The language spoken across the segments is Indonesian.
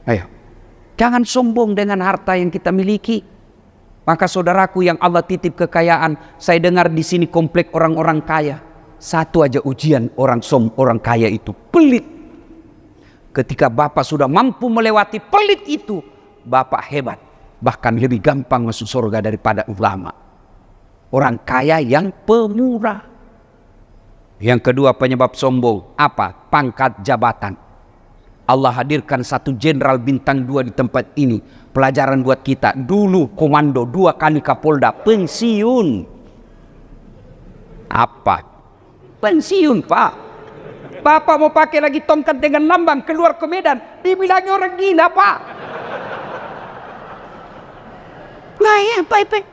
Ayo, jangan sombong dengan harta yang kita miliki. Maka saudaraku yang Allah titip kekayaan, saya dengar di sini komplek orang-orang kaya. Satu aja ujian orang kaya itu, pelit. Ketika Bapak sudah mampu melewati pelit itu, Bapak hebat. Bahkan lebih gampang masuk surga daripada ulama. Orang kaya yang pemurah. Yang kedua penyebab sombong, apa? Pangkat jabatan. Allah hadirkan satu jenderal bintang 2 di tempat ini. Pelajaran buat kita. Dulu komando 2 kali Kapolda, pensiun. Apa? Pensiun, Pak. Bapak mau pakai lagi tongkat dengan lambang keluar ke Medan, dibilangnya orang gila, Pak. Nah ya, Pak.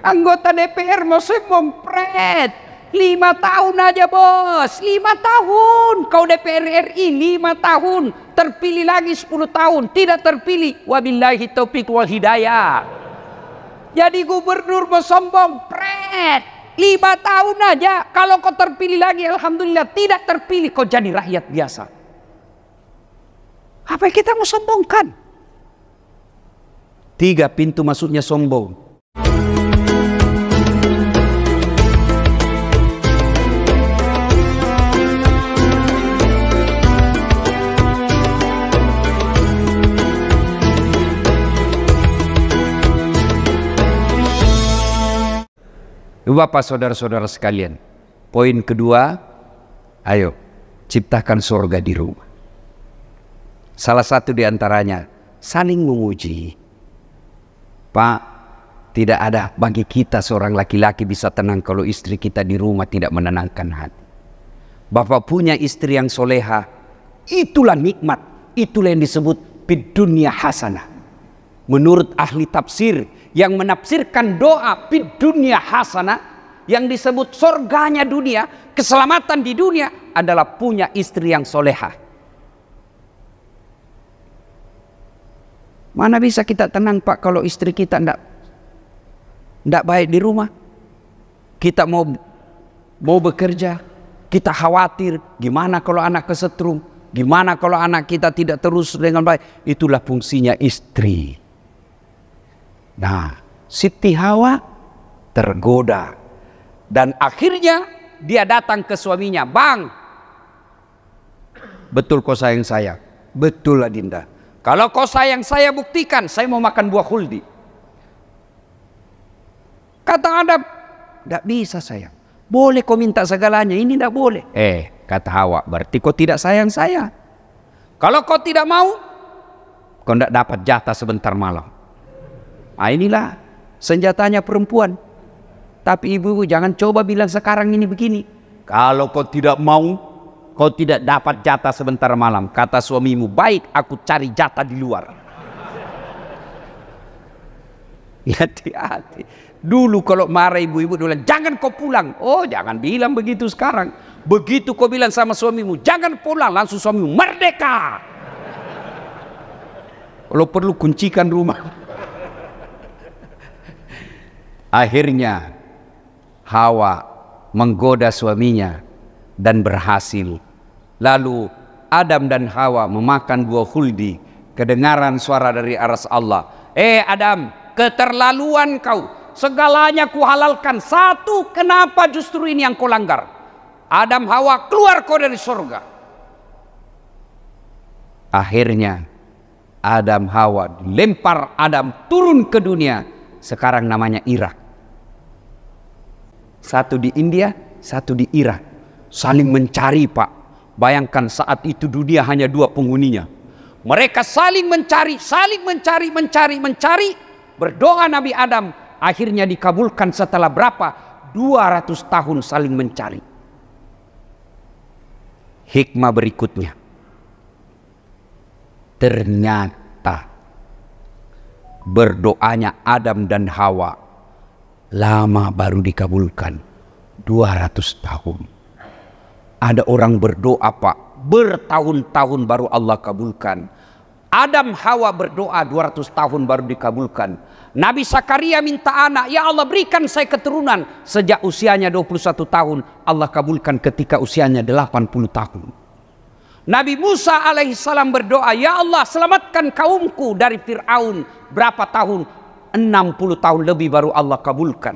Anggota DPR mau ngompret 5 tahun aja, bos. 5 tahun. Kau DPR RI 5 tahun. Terpilih lagi 10 tahun. Tidak terpilih. Wabillahi taufiq wal hidayah. Jadi gubernur mau sombong, pret. 5 tahun aja. Kalau kau terpilih lagi, alhamdulillah. Tidak terpilih, kau jadi rakyat biasa. Apa yang kita mau sombongkan? 3 pintu masuknya sombong. Bapak saudara-saudara sekalian, poin kedua, ayo ciptakan surga di rumah. Salah satu di antaranya saling memuji. Pak, tidak ada bagi kita seorang laki-laki bisa tenang kalau istri kita di rumah tidak menenangkan hati. Bapak punya istri yang soleha, itulah nikmat, itulah yang disebut fid dunya hasanah. Menurut ahli tafsir yang menafsirkan doa fid dunya hasanah, yang disebut surganya dunia, keselamatan di dunia adalah punya istri yang soleha. Mana bisa kita tenang, Pak, kalau istri kita ndak baik di rumah. Kita mau bekerja, kita khawatir gimana kalau anak kesetrum, gimana kalau anak kita tidak terus dengan baik. Itulah fungsinya istri. Nah, Siti Hawa tergoda dan akhirnya dia datang ke suaminya, "Bang, betul kau sayang saya?" "Betul, Adinda." "Kalau kau sayang saya, buktikan, saya mau makan buah khuldi." Kata Adam, "Tidak bisa sayang. Boleh kau minta segalanya, ini tidak boleh." Kata Hawa, "Berarti kau tidak sayang saya. Kalau kau tidak mau, kau tidak dapat jatah sebentar malam." Nah, inilah senjatanya perempuan. Tapi ibu jangan coba bilang sekarang ini begini, "Kalau kau tidak mau, kau tidak dapat jatah sebentar malam." Kata suamimu, "Baik, aku cari jatah di luar." Hati-hati. Dulu kalau marah ibu-ibu bilang, "Jangan kau pulang." Oh, jangan bilang begitu sekarang. Begitu kau bilang sama suamimu, "Jangan pulang," langsung suamimu, "Merdeka." Kalau perlu kuncikan rumah. Akhirnya Hawa menggoda suaminya dan berhasil. Lalu Adam dan Hawa memakan buah khuldi. Kedengaran suara dari aras Allah, Adam, keterlaluan kau. Segalanya kuhalalkan. Satu, kenapa justru ini yang kau langgar? Adam, Hawa, keluar kau dari surga. Akhirnya Adam, Hawa dilempar, Adam turun ke dunia. Sekarang namanya Irak. Satu di India, satu di Irak. Saling mencari, Pak. Bayangkan saat itu dunia hanya 2 penghuninya. Mereka saling mencari. Berdoa Nabi Adam. Akhirnya dikabulkan setelah berapa? 200 tahun saling mencari. Hikmah berikutnya. Ternyata berdoanya Adam dan Hawa lama baru dikabulkan. 200 tahun. Ada orang berdoa, Pak, bertahun-tahun baru Allah kabulkan. Adam Hawa berdoa 200 tahun baru dikabulkan. Nabi Zakaria minta anak, "Ya Allah, berikan saya keturunan." Sejak usianya 21 tahun Allah kabulkan ketika usianya 80 tahun. Nabi Musa alaihissalam berdoa, ya Allah selamatkan kaumku dari Fir'aun. Berapa tahun? 60 tahun lebih baru Allah kabulkan.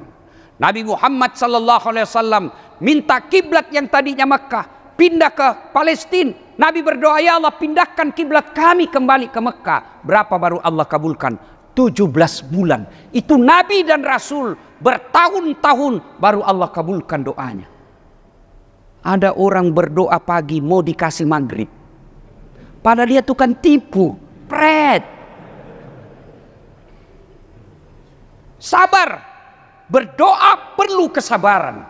Nabi Muhammad sallallahu alaihi wasallam minta kiblat yang tadinya Mekah pindah ke Palestina. Nabi berdoa, ya Allah pindahkan kiblat kami kembali ke Mekah. Berapa baru Allah kabulkan? 17 bulan. Itu Nabi dan Rasul bertahun-tahun baru Allah kabulkan doanya. Ada orang berdoa pagi mau dikasih maghrib. Padahal dia tukang tipu. Pret. Sabar. Berdoa perlu kesabaran.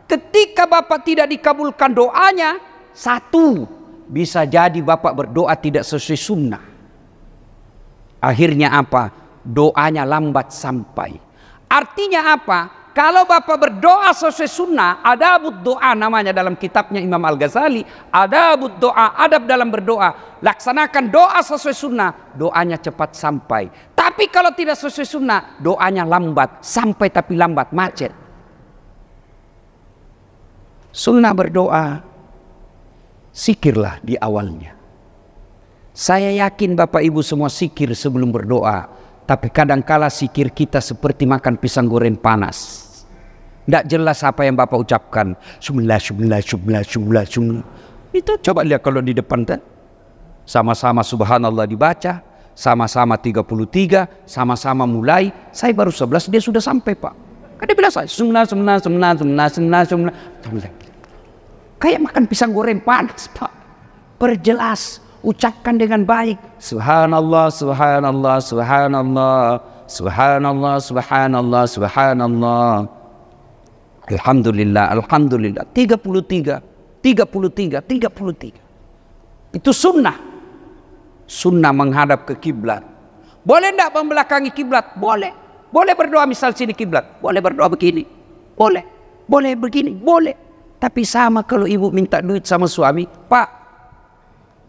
Ketika Bapak tidak dikabulkan doanya, satu, bisa jadi Bapak berdoa tidak sesuai sunnah. Akhirnya apa? Doanya lambat sampai. Artinya apa? Kalau Bapak berdoa sesuai sunnah, adabud doa namanya dalam kitabnya Imam Al-Ghazali, adabud doa, adab dalam berdoa. Laksanakan doa sesuai sunnah, doanya cepat sampai. Tapi kalau tidak sesuai sunnah, doanya lambat, sampai tapi lambat, macet. Sunnah berdoa, sikirlah di awalnya. Saya yakin Bapak Ibu semua sikir sebelum berdoa. Tapi kadangkala sikir kita seperti makan pisang goreng panas. Tidak jelas apa yang Bapak ucapkan. Sumlah. Itu coba lihat kalau di depan kan. Sama-sama subhanallah dibaca. Sama-sama 33. Sama-sama mulai. Saya baru 11 dia sudah sampai Pak. Kan dia bilang saya. Sumlah. Kayak makan pisang goreng panas Pak. Perjelas. Ucapkan dengan baik. Subhanallah, subhanallah, subhanallah, subhanallah, subhanallah, subhanallah. Alhamdulillah, alhamdulillah. 33. Itu sunnah. Sunnah menghadap ke kiblat. Boleh enggak membelakangi kiblat? Boleh. Boleh berdoa misal sini kiblat. Boleh berdoa begini. Boleh. Boleh begini. Boleh. Tapi sama kalau ibu minta duit sama suami. Pak.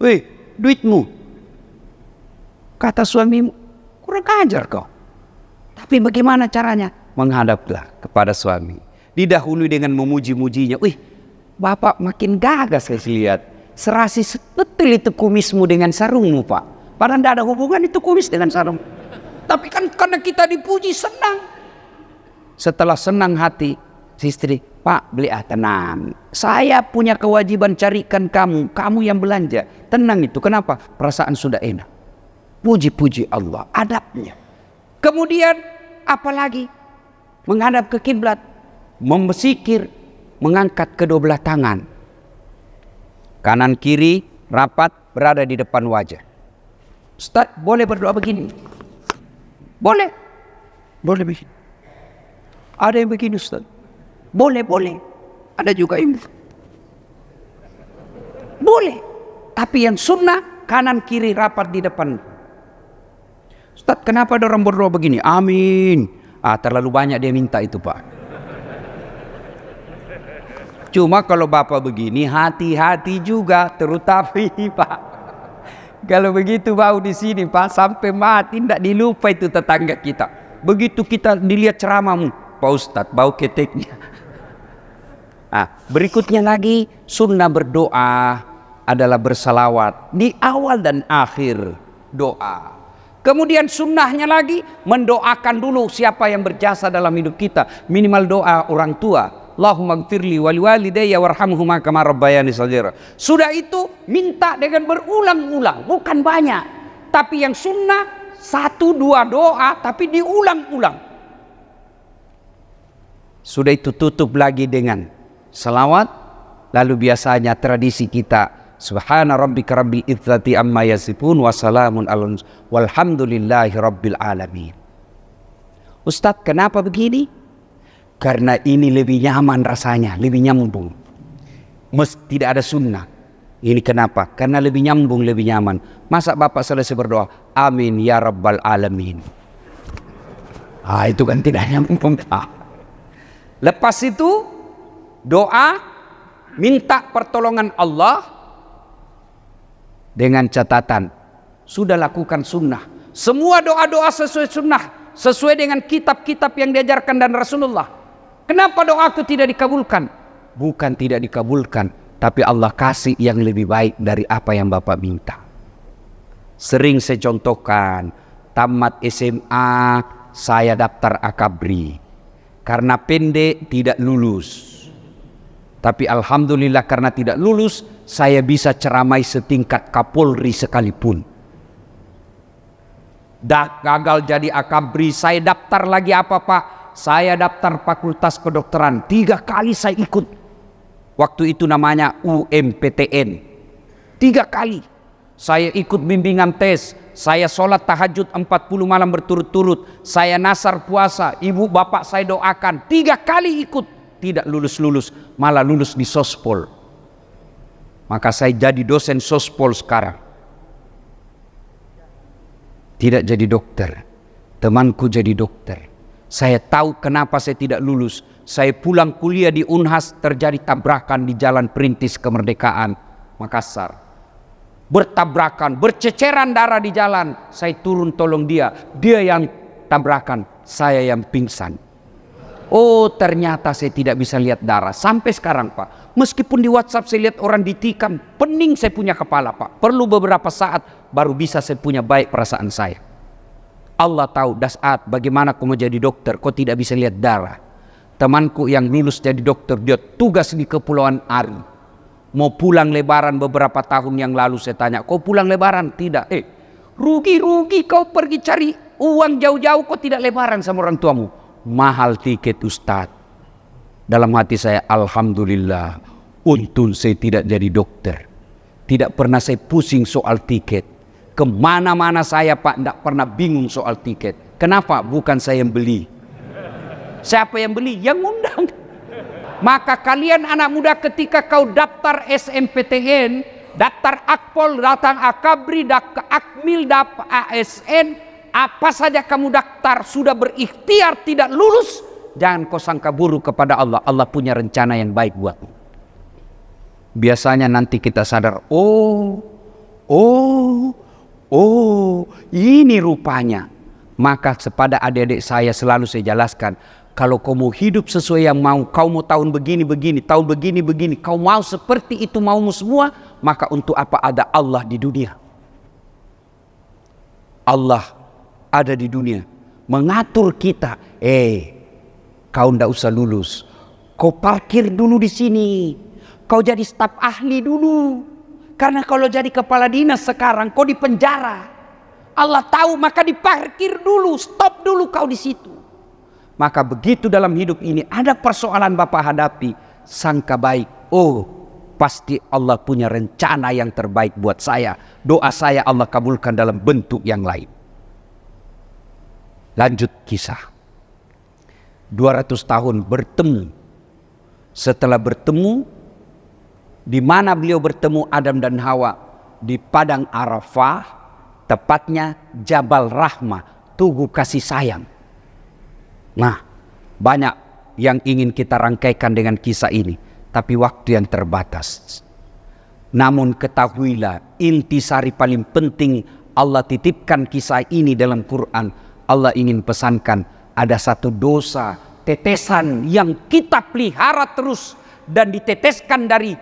Wih. Duitmu, kata suamimu, kurang ajar kau. Tapi bagaimana caranya? Menghadaplah kepada suami. Didahului dengan memuji-mujinya. Wih, Bapak makin gagas saya lihat. Serasi betul itu kumismu dengan sarungmu Pak. Padahal tidak ada hubungan itu kumis dengan sarung. Tapi kan karena kita dipuji senang. Setelah senang hati, si istri, Pak beli tenang. Saya punya kewajiban carikan kamu. Kamu yang belanja. Tenang itu. Kenapa? Perasaan sudah enak. Puji-puji Allah. Adabnya. Kemudian apalagi? Menghadap ke kiblat. Membesikir. Mengangkat kedua belah tangan. Kanan kiri rapat berada di depan wajah. Ustaz boleh berdoa begini? Boleh. Boleh begini. Ada yang begini Ustaz. Boleh. Ada juga ini. Boleh. Tapi yang sunnah kanan kiri rapat di depan. Ustaz kenapa ada orang berdoa begini? Amin. Terlalu banyak dia minta itu Pak. Cuma kalau Bapak begini hati-hati juga. Terutama Pak. Kalau begitu bau di sini Pak sampai mati tidak dilupa itu tetangga kita. Begitu kita dilihat ceramahmu, Pak Ustaz bau keteknya. Berikutnya lagi sunnah berdoa adalah bersalawat di awal dan akhir doa. Kemudian sunnahnya lagi mendoakan dulu siapa yang berjasa dalam hidup kita. Minimal doa orang tua. Allahumma gfirli wali walidayya warhamhuma kama rabbayani shaghira. Sudah itu minta dengan berulang-ulang, bukan banyak. Tapi yang sunnah 1-2 doa tapi diulang-ulang. Sudah itu tutup lagi dengan salawat, lalu biasanya tradisi kita subhana rabbika rabbil izzati amma yasifun wa salamun alal walhamdulillahi rabbil alamin. Ustaz kenapa begini? Karena ini lebih nyaman rasanya, lebih nyambung. Tidak ada sunnah. Ini kenapa? Karena lebih nyambung, lebih nyaman. Masa Bapak selesai berdoa, amin ya rabbal alamin. Itu kan tidak nyambung. Lepas itu doa minta pertolongan Allah dengan catatan sudah lakukan sunnah. Semua doa-doa sesuai sunnah, sesuai dengan kitab-kitab yang diajarkan dan Rasulullah. Kenapa doaku tidak dikabulkan? Bukan tidak dikabulkan, tapi Allah kasih yang lebih baik dari apa yang Bapak minta. Sering saya contohkan, tamat SMA saya daftar akabri. Karena pendek tidak lulus. Tapi alhamdulillah karena tidak lulus, saya bisa ceramai setingkat Kapolri sekalipun. Gagal jadi akabri, saya daftar lagi apa Pak? Saya daftar Fakultas Kedokteran, 3 kali saya ikut. Waktu itu namanya UMPTN. 3 kali saya ikut bimbingan tes. Saya sholat tahajud 40 malam berturut-turut. Saya nasar puasa, ibu bapak saya doakan. 3 kali ikut, tidak lulus-lulus, malah lulus di sospol. Maka saya jadi dosen sospol sekarang. Tidak jadi dokter, temanku jadi dokter. Saya tahu kenapa saya tidak lulus. Saya pulang kuliah di Unhas, terjadi tabrakan di Jalan Perintis Kemerdekaan, Makassar. Bertabrakan, berceceran darah di jalan. Saya turun tolong dia. Dia yang tabrakan, saya yang pingsan. Oh, ternyata saya tidak bisa lihat darah. Sampai sekarang Pak, meskipun di WhatsApp saya lihat orang ditikam, pening saya punya kepala Pak. Perlu beberapa saat baru bisa saya punya baik perasaan saya. Allah tahu Das'at, bagaimana kau mau jadi dokter, kau tidak bisa lihat darah. Temanku yang lulus jadi dokter, dia tugas di Kepulauan Ari. Mau pulang lebaran beberapa tahun yang lalu saya tanya, kau pulang lebaran? Tidak. Rugi kau pergi cari uang jauh-jauh, kau tidak lebaran sama orang tuamu. Mahal tiket Ustadz. Dalam hati saya, alhamdulillah, untung saya tidak jadi dokter. Tidak pernah saya pusing soal tiket. Kemana-mana saya Pak, tidak pernah bingung soal tiket. Kenapa? Bukan saya yang beli. Siapa yang beli? Yang undang. Maka kalian anak muda, ketika kau daftar SNMPTN, daftar Akpol, datang Akabri, daftar Akmil, daftar ASN, apa saja kamu daftar sudah berikhtiar tidak lulus, jangan kau sangka buruk kepada Allah. Allah punya rencana yang baik buatmu. Biasanya nanti kita sadar, oh ini rupanya. Maka kepada adik-adik saya selalu saya jelaskan, kalau kau mau hidup sesuai yang mau, kau mau tahun begini, tahun begini, kau mau seperti itu maumu semua, maka untuk apa ada Allah di dunia? Allah ada di dunia mengatur kita. Kau ndak usah lulus, kau parkir dulu di sini, kau jadi staf ahli dulu, karena kalau jadi kepala dinas sekarang kau di penjara. Allah tahu, maka diparkir dulu, stop dulu kau di situ. Maka begitu dalam hidup ini ada persoalan Bapak hadapi, sangka baik, pasti Allah punya rencana yang terbaik buat saya. Doa saya Allah kabulkan dalam bentuk yang lain. Lanjut kisah. 200 tahun bertemu. Setelah bertemu, di mana beliau bertemu Adam dan Hawa? Di padang Arafah, tepatnya Jabal Rahmah, Tugu Kasih Sayang. Nah, banyak yang ingin kita rangkaikan dengan kisah ini, tapi waktu yang terbatas. Namun ketahuilah, intisari paling penting Allah titipkan kisah ini dalam Quran. Allah ingin pesankan, ada satu dosa, tetesan yang kita pelihara terus dan diteteskan dari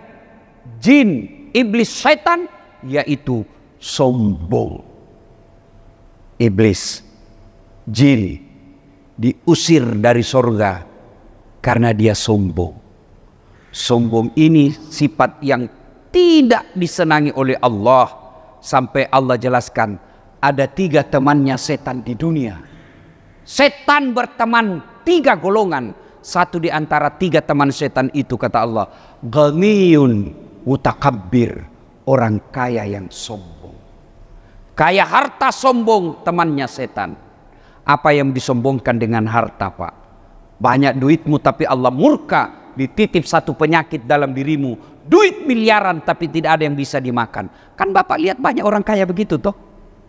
jin, iblis, setan, yaitu sombong. Iblis, jin diusir dari surga karena dia sombong. Sombong ini sifat yang tidak disenangi oleh Allah. Sampai Allah jelaskan, ada 3 temannya setan di dunia. Setan berteman 3 golongan. Satu di antara 3 teman setan itu, kata Allah, ghaniyun mutakabbir, orang kaya yang sombong. Kaya harta sombong, temannya setan. Apa yang disombongkan dengan harta Pak? Banyak duitmu tapi Allah murka, dititip satu penyakit dalam dirimu. Duit miliaran tapi tidak ada yang bisa dimakan. Kan Bapak lihat banyak orang kaya begitu toh.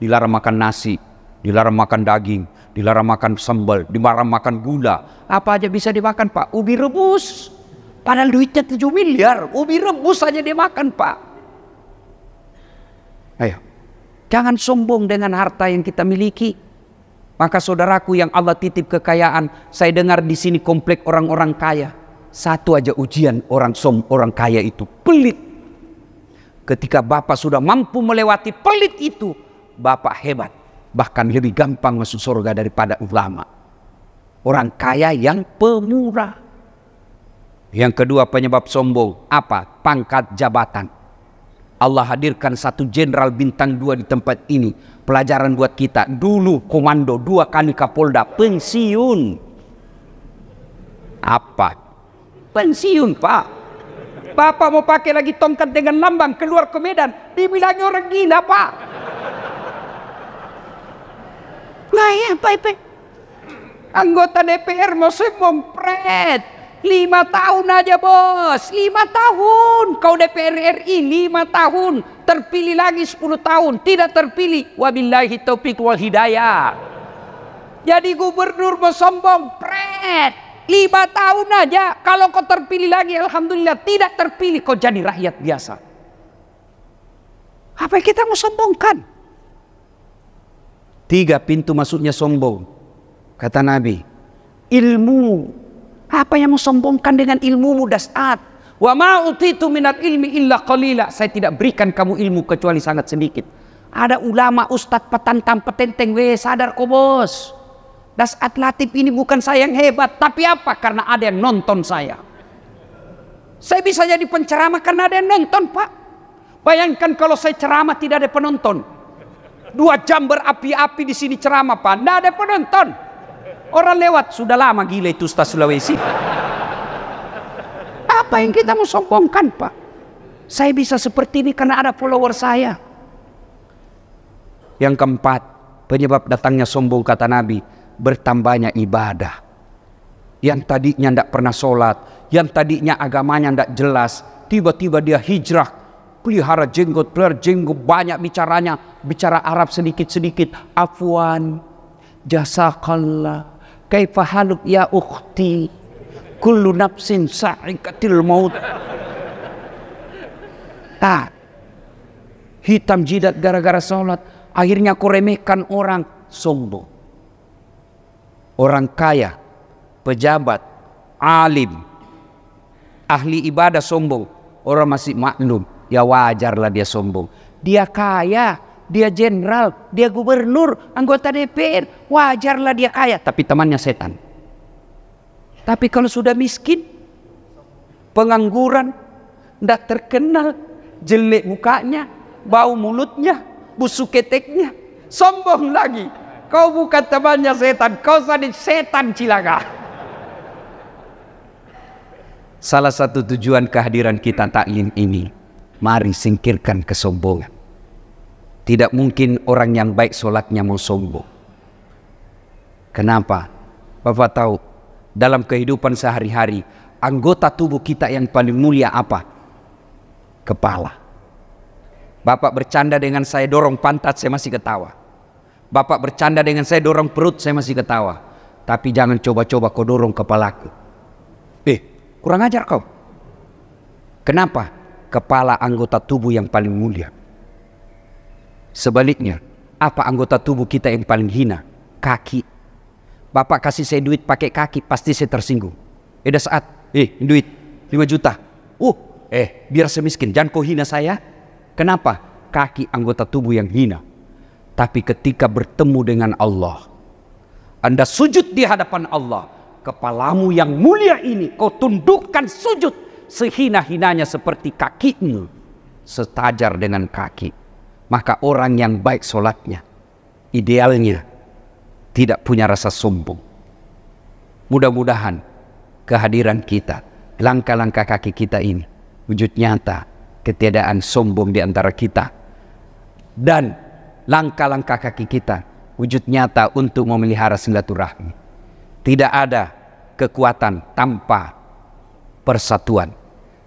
Dilarang makan nasi, dilarang makan daging, dilarang makan sambal, dilarang makan gula. Apa aja bisa dimakan Pak? Ubi rebus. Padahal duitnya 7 miliar. Ubi rebus aja dia makan Pak. Ayo, jangan sombong dengan harta yang kita miliki. Maka saudaraku yang Allah titip kekayaan, saya dengar di sini komplek orang-orang kaya. Satu aja ujian orang kaya itu, pelit. Ketika Bapak sudah mampu melewati pelit itu, Bapak hebat. Bahkan lebih gampang masuk surga daripada ulama. Orang kaya yang pemurah. Yang kedua penyebab sombong, apa? Pangkat jabatan. Allah hadirkan satu jenderal bintang 2 di tempat ini. Pelajaran buat kita. Dulu komando, 2 kali Kapolda, pensiun. Apa? Pensiun, Pak. Bapak mau pakai lagi tongkat dengan lambang keluar ke Medan, dibilangnya orang gila, Pak. Nah ya, Pak. Anggota DPR mau sombong, pret. 5 tahun aja, bos. 5 tahun. Kau DPR RI 5 tahun. Terpilih lagi 10 tahun. Tidak terpilih. Wabillahi taufiq wal hidayah. Jadi gubernur mau sombong, pret. 5 tahun aja. Kalau kau terpilih lagi, alhamdulillah. Tidak terpilih, kau jadi rakyat biasa. Apa yang kita mau sombongkan? 3 pintu masuknya sombong. Kata Nabi, ilmu. Apa yang mau sombongkan dengan ilmumu dasar? Wa ma utitu minal ilmi illa qalila. Saya tidak berikan kamu ilmu kecuali sangat sedikit. Ada ulama, ustadz, petantang, petenteng. Sadar kau, bos. Dasat Latif ini bukan saya yang hebat, tapi apa? Karena ada yang nonton saya. Saya bisa jadi penceramah karena ada yang nonton, Pak. Bayangkan kalau saya ceramah tidak ada penonton. 2 jam berapi-api di sini ceramah, Pak. Tidak ada penonton. Orang lewat, sudah lama gila itu Ustaz Sulawesi. Apa yang kita mau sombongkan, Pak? Saya bisa seperti ini karena ada follower saya. Yang keempat, penyebab datangnya sombong kata Nabi, bertambahnya ibadah. Yang tadinya tidak pernah sholat, yang tadinya agamanya tidak jelas, tiba-tiba dia hijrah, pelihara jenggot, banyak bicaranya, bicara Arab sedikit-sedikit. Afwan, jazakallah, kaifa haluk ya ukhti, kullu nafsin sa'ikatil maut. Hitam jidat gara-gara sholat, akhirnya kau remehkan orang, sombong. Orang kaya, pejabat, alim, ahli ibadah sombong. Orang masih maklum, ya wajarlah dia sombong. Dia kaya, dia jenderal, dia gubernur, anggota DPR, wajarlah dia kaya. Tapi temannya setan. Tapi kalau sudah miskin, pengangguran, tidak terkenal, jelek mukanya, bau mulutnya, busuk keteknya, sombong lagi. Kau bukan temannya setan, kau jadi setan cilaka. Salah satu tujuan kehadiran kita taklim ini, mari singkirkan kesombongan. Tidak mungkin orang yang baik sholatnya mau sombong. Kenapa? Bapak tahu, dalam kehidupan sehari-hari, anggota tubuh kita yang paling mulia apa? Kepala. Bapak bercanda dengan saya, dorong pantat, saya masih ketawa. Bapak bercanda dengan saya, dorong perut, saya masih ketawa. Tapi jangan coba-coba kau dorong kepalaku. Kurang ajar kau. Kenapa? Kepala anggota tubuh yang paling mulia. Sebaliknya, apa anggota tubuh kita yang paling hina? Kaki. Bapak kasih saya duit pakai kaki, pasti saya tersinggung. Ada saat, duit 5 juta. Biar saya miskin, jangan kau hina saya. Kenapa? Kaki anggota tubuh yang hina. Tapi ketika bertemu dengan Allah, Anda sujud di hadapan Allah, kepalamu yang mulia ini kau tundukkan sujud sehina-hinanya seperti kakimu, setajar dengan kaki. Maka orang yang baik sholatnya, idealnya tidak punya rasa sombong. Mudah-mudahan kehadiran kita, langkah-langkah kaki kita ini, wujud nyata ketiadaan sombong di antara kita. Dan langkah-langkah kaki kita wujud nyata untuk memelihara silaturahmi. Tidak ada kekuatan tanpa persatuan.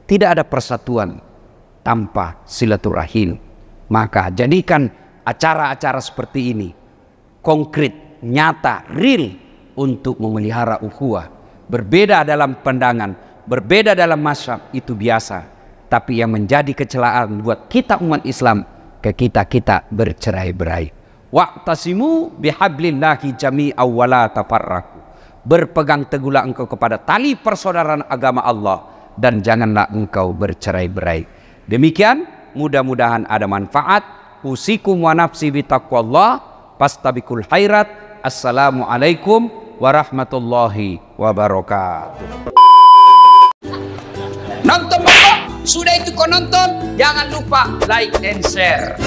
Tidak ada persatuan tanpa silaturahim. Maka jadikan acara-acara seperti ini konkret, nyata, real untuk memelihara ukhuwah. Berbeda dalam pandangan, berbeda dalam mazhab itu biasa. Tapi yang menjadi kecelaan buat kita umat Islam, kita bercerai-berai. Wa'tasimu bihablillahi jami'an wa la tafarraqu. Berpegang teguhlah engkau kepada tali persaudaraan agama Allah, dan janganlah engkau bercerai-berai. Demikian, mudah-mudahan ada manfaat. Usikum wa nafsi bitaqwallah, fastabikul khairat. Assalamualaikum warahmatullahi wabarakatuh. Nonton Bapak, sudah itu kau nonton, jangan lupa like and share.